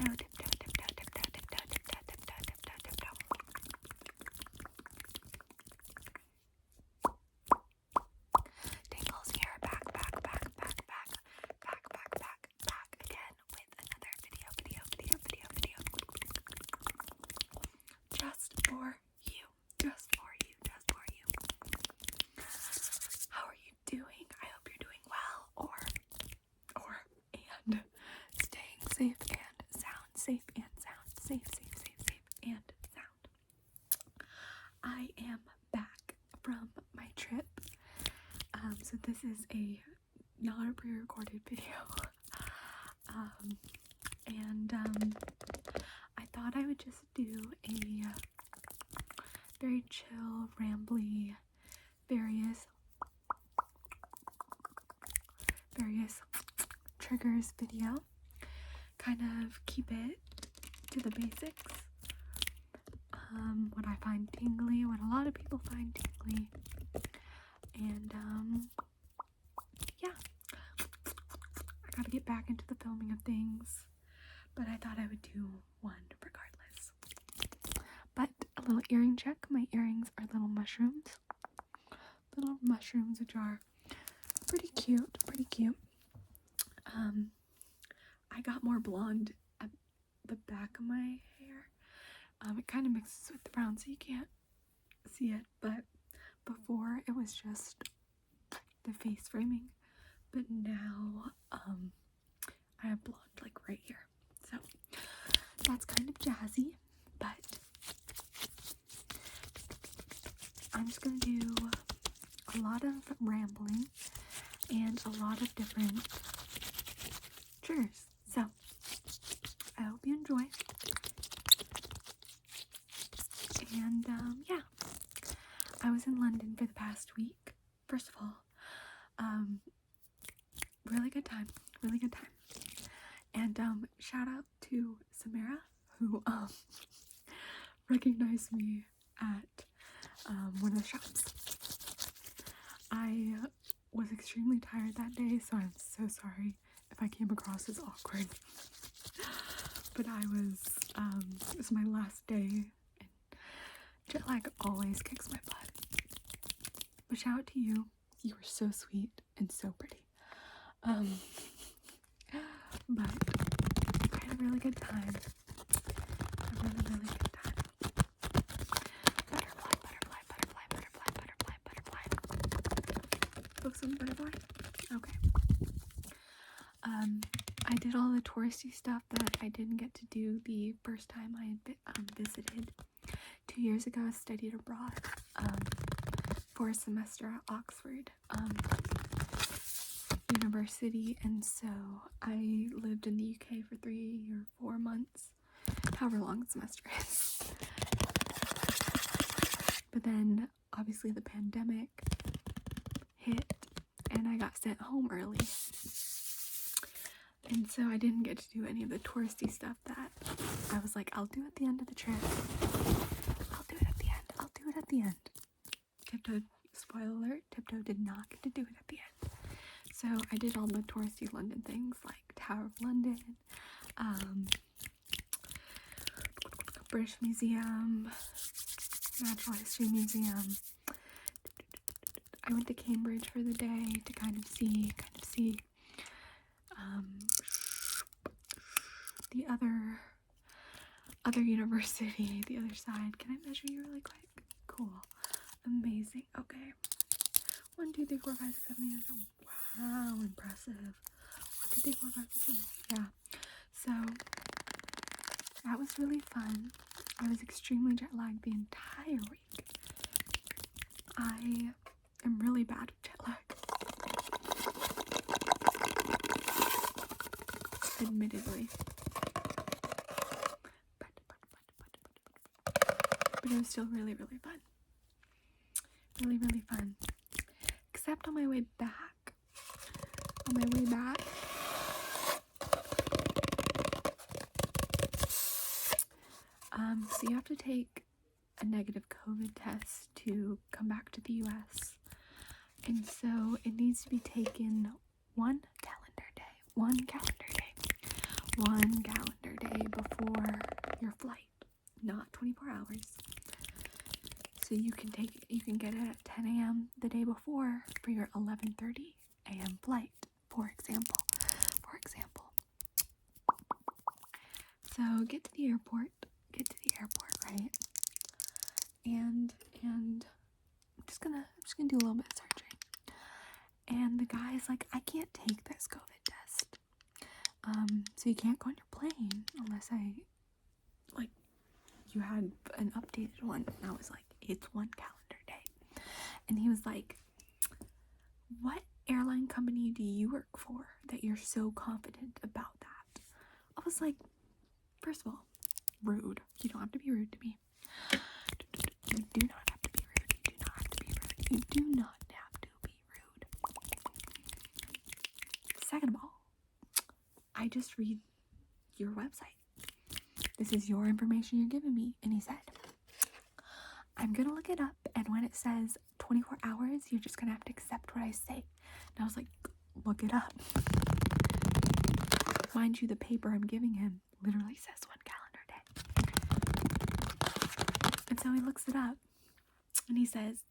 tiptoe, tiptoe, tiptoe, tiptoe, tiptoe, tiptoe, tiptoe, tiptoe, tiptoe. Tingles here, back again with another video. Just for you. How are you doing? I hope you're doing well, and staying safe and sound. Safe and sound. I am back from my trip. So this is not a pre-recorded video. I thought I would just do a very chill, rambly, various triggers video. Kind of keep it to the basics. What I find tingly, what a lot of people find tingly. And yeah. I gotta get back into the filming of things. But I thought I would do one regardless. But a little earring check. My earrings are little mushrooms. Which are pretty cute. I got more blonde at the back of my hair. It kind of mixes with the brown so you can't see it, but before it was just the face framing, but now I have blonde like right here, so that's kind of jazzy. But I'm just gonna do a lot of rambling and a lot of different triggers, so I hope you enjoy. And yeah, I was in London for the past week. First of all, really good time. And shout out to Samara, who recognized me at one of the shops. I was extremely tired that day, so I'm so sorry if I came across as awkward. But I was, it was my last day, and jet lag always kicks my butt. But shout out to you. You were so sweet and so pretty. But I had a really good time. Focus on the butterfly? Okay. I did all the touristy stuff that I didn't get to do the first time I had visited 2 years ago. I studied abroad for a semester at Oxford University, and so I lived in the UK for 3 or 4 months, however long the semester is. But then obviously the pandemic hit and I got sent home early, and so I didn't get to do any of the touristy stuff that I was like, I'll do at the end of the trip. I'll do it at the end. Tiptoe, spoiler alert, Tiptoe did not get to do it at the end. So I did all the touristy London things like Tower of London, British Museum, Natural History Museum. I went to Cambridge for the day to kind of see the other university, the other side. Can I measure you really quick? Cool. Amazing. Okay. 1, 2, 3, 4, 5, 6, 7, 8, 9. Wow, impressive. 1, 2, 3, 4, 5, 6, 7. Yeah. So that was really fun. I was extremely jet lagged the entire week. I am really bad with jet lag. Admittedly. But it was still really, really fun. Really, really fun. Except on my way back. So you have to take a negative COVID test to come back to the US. And so it needs to be taken one calendar day hours. So you can get it at 10 a.m. the day before for your 11:30 a.m. flight, for example. So get to the airport, right? And I'm just gonna do a little bit of searching. And the guy's like, I can't take this COVID test. So you can't go on your plane unless you had an updated one. And I was like, it's 1 calendar day. And he was like, what airline company do you work for that you're so confident about that? I was like, first of all, rude. You don't have to be rude to me. You do not have to be rude. You do not have to be rude. You do not have to be rude. Second of all, I just read your website. This is your information you're giving me. And he said, I'm gonna look it up, and when it says 24 hours, you're just gonna have to accept what I say. And I was like, look it up. Mind you, the paper I'm giving him literally says 1 calendar day. And so he looks it up, and he says,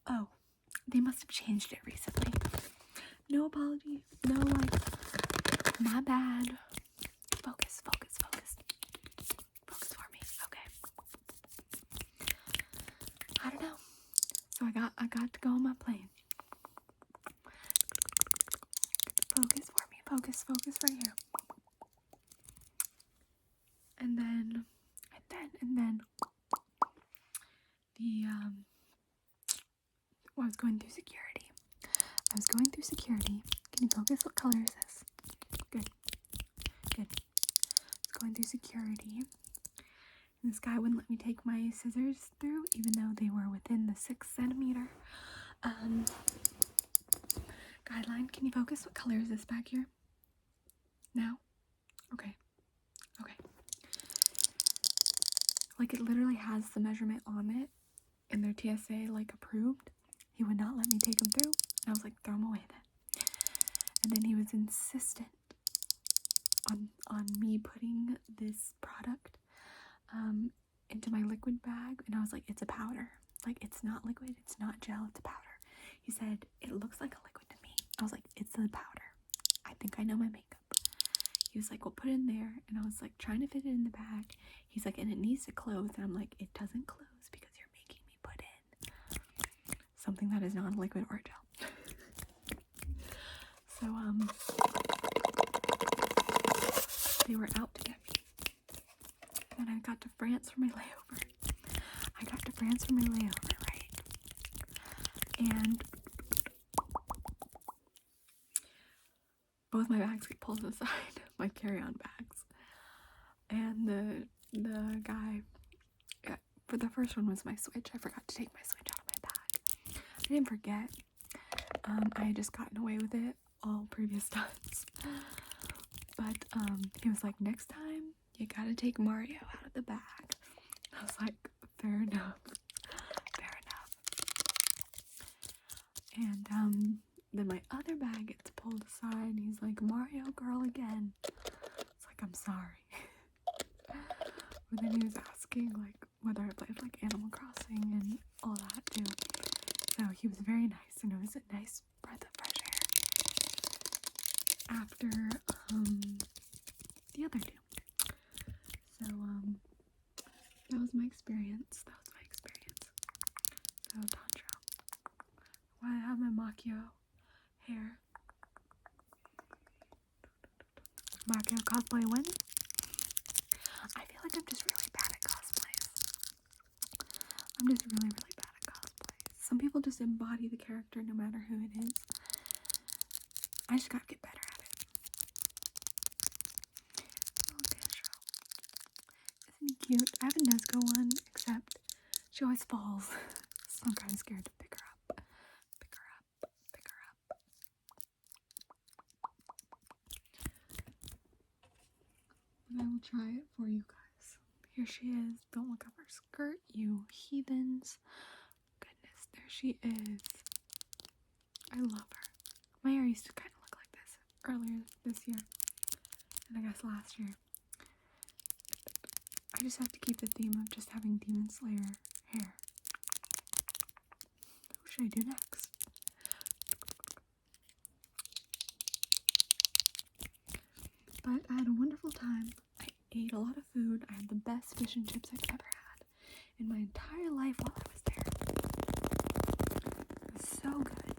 oh, they must have changed it recently. No apology. No, like, my bad. Focus for me. Okay. I don't know. So I got to go on my plane. Focus for me. Focus right here. And then I was going through security. Can you focus? What color is this? Good. I was going through security. And this guy wouldn't let me take my scissors through, even though they were within the 6 centimeter guideline. Can you focus? What color is this back here? Now? Okay. Like, it literally has the measurement on it, and their TSA, like, approved. He would not let me take them through. And I was like, throw them away then. And then he was insistent on me putting this product into my liquid bag, and I was like, it's a powder. Like, it's not liquid, it's not gel, it's a powder. He said, it looks like a liquid to me. I was like, it's a powder. I think I know my makeup. He was like, well, put it in there. And I was like, trying to fit it in the bag. He's like, and it needs to close. And I'm like, it doesn't close because you're making me put in something that is non-liquid or gel. So, they were out to get me. And I got to France for my layover. Right? And both my bags get pulled aside, my carry-on bags. And the guy, for the first one was my switch. I forgot to take my switch out of my bag. I didn't forget. I had just gotten away with it all previous times. But he was like, next time you gotta take Mario out of the bag. I was like, fair enough. And then my other bag gets pulled aside, and he's like, Mario girl again. It's like, I'm sorry. But then he was asking, like, whether I played, like, Animal Crossing and all that, too. So he was very nice, and it was a nice breath of fresh air after, the other two. So, that was my experience. So, Tantra. Why I have my Macchio hair. Macchio cosplay when? I feel like I'm just really bad at cosplays. Some people just embody the character no matter who it is. I just gotta get better at it. Okay, sure. Isn't he cute? I have a Nesco one, except she always falls. So I'm kind of scared to pick her up. But I will try it for you guys. Here she is. Don't look up her skirt, you heathens. Goodness, there she is. I love her. My hair used to kind of look like this earlier this year. And I guess last year. I just have to keep the theme of just having Demon Slayer hair. What should I do next? But I had a wonderful time. I ate a lot of food. I had the best fish and chips I've ever had in my entire life while I was there. It was so good.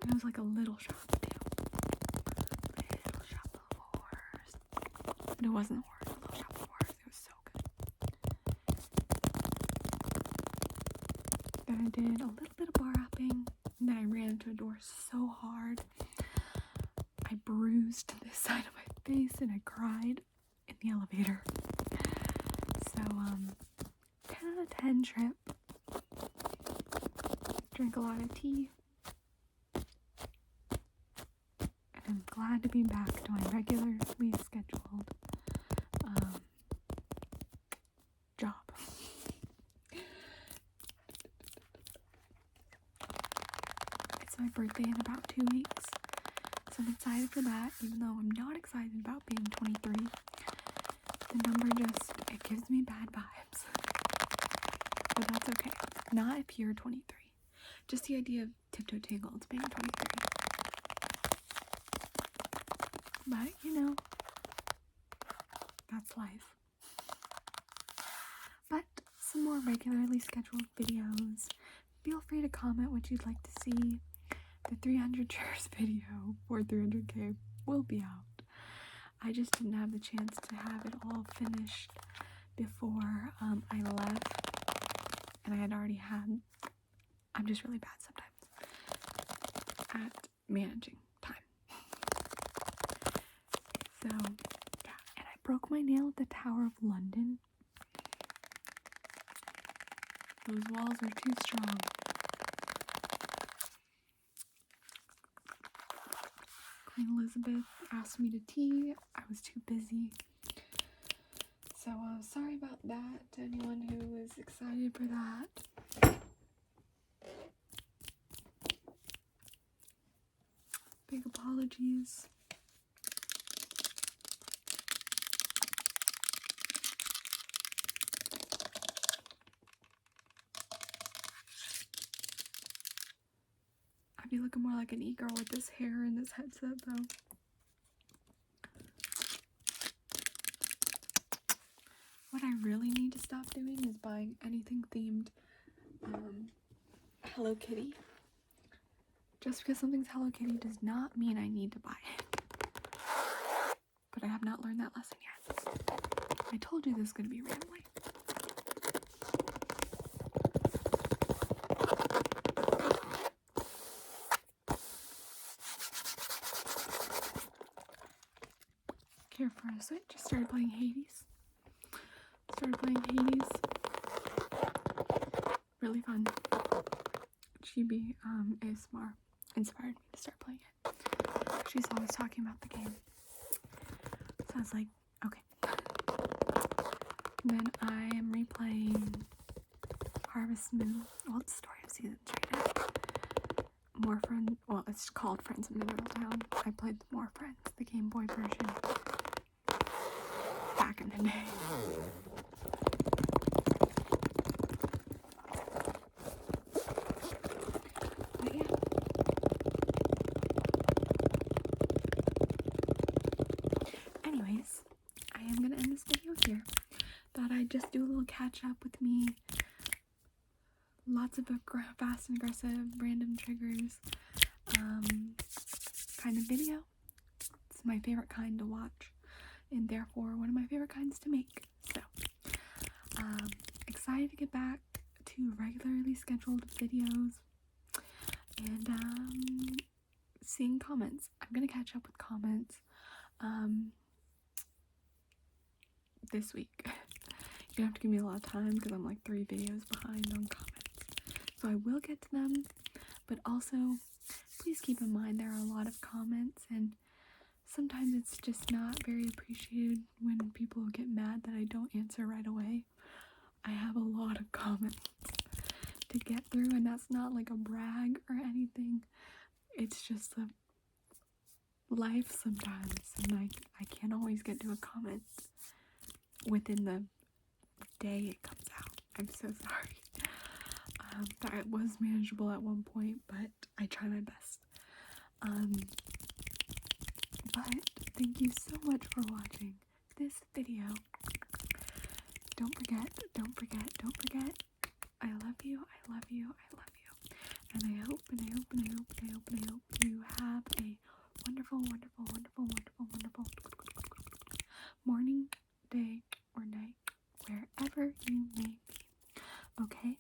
And it was like a little shop too. Little shop of horrors. But it wasn't horrors, a little shop of horrors. It was so good. Then I did a little bit of bar hopping. And then I ran into a door so hard. I bruised this side of my face and I cried in the elevator. So, 10 out of 10 trip. Drank a lot of tea. And I'm glad to be back to my regularly scheduled job. It's my birthday in about 2 weeks. So I'm excited for that, even though I'm not excited about being 23. The number just, it gives me bad vibes. But that's okay. Not if you're 23. Just the idea of tiptoe tingles being 23. But, you know, that's life. But some more regularly scheduled videos. Feel free to comment what you'd like to see. The 300 chairs video for 300k will be out. I just didn't have the chance to have it all finished before I left. And I had already had, I'm just really bad sometimes at managing time. So, yeah. And I broke my nail at the Tower of London. Those walls are too strong. Queen Elizabeth asked me to tea. I was too busy. So, sorry about that to anyone who was excited for that. Big apologies. I'd be looking more like an e-girl with this hair and this headset, though. What I really need to stop doing is buying anything themed Hello Kitty. Just because something's Hello Kitty does not mean I need to buy it. But I have not learned that lesson yet. I told you this is going to be rambling. Here for a switch, just started playing Hades. Really fun. Chibi ASMR inspired me to start playing it. She's always talking about the game. So I was like, okay. And then I am replaying Harvest Moon. Well, it's the story of season 3 now. Well, it's called Friends in Mineral Town. I played the More Friends, the Game Boy version, back in the day. But yeah. Anyways, I am gonna end this video here. Thought I'd just do a little catch up with me. Lots of fast and aggressive random triggers kind of video. It's my favorite kind to watch, and therefore one of my favorite kinds to make. So excited to get back to regularly scheduled videos and seeing comments. I'm gonna catch up with comments this week. You're gonna have to give me a lot of time because I'm like 3 videos behind on comments. So I will get to them, but also please keep in mind there are a lot of comments, and sometimes it's just not very appreciated when people get mad that I don't answer right away. I have a lot of comments to get through, and that's not like a brag or anything. It's just life sometimes, and I can't always get to a comment within the day it comes out. I'm so sorry. That was manageable at one point, but I try my best. But thank you so much for watching this video. Don't forget, I love you, and I hope you have a wonderful morning, day, or night, wherever you may be. Okay?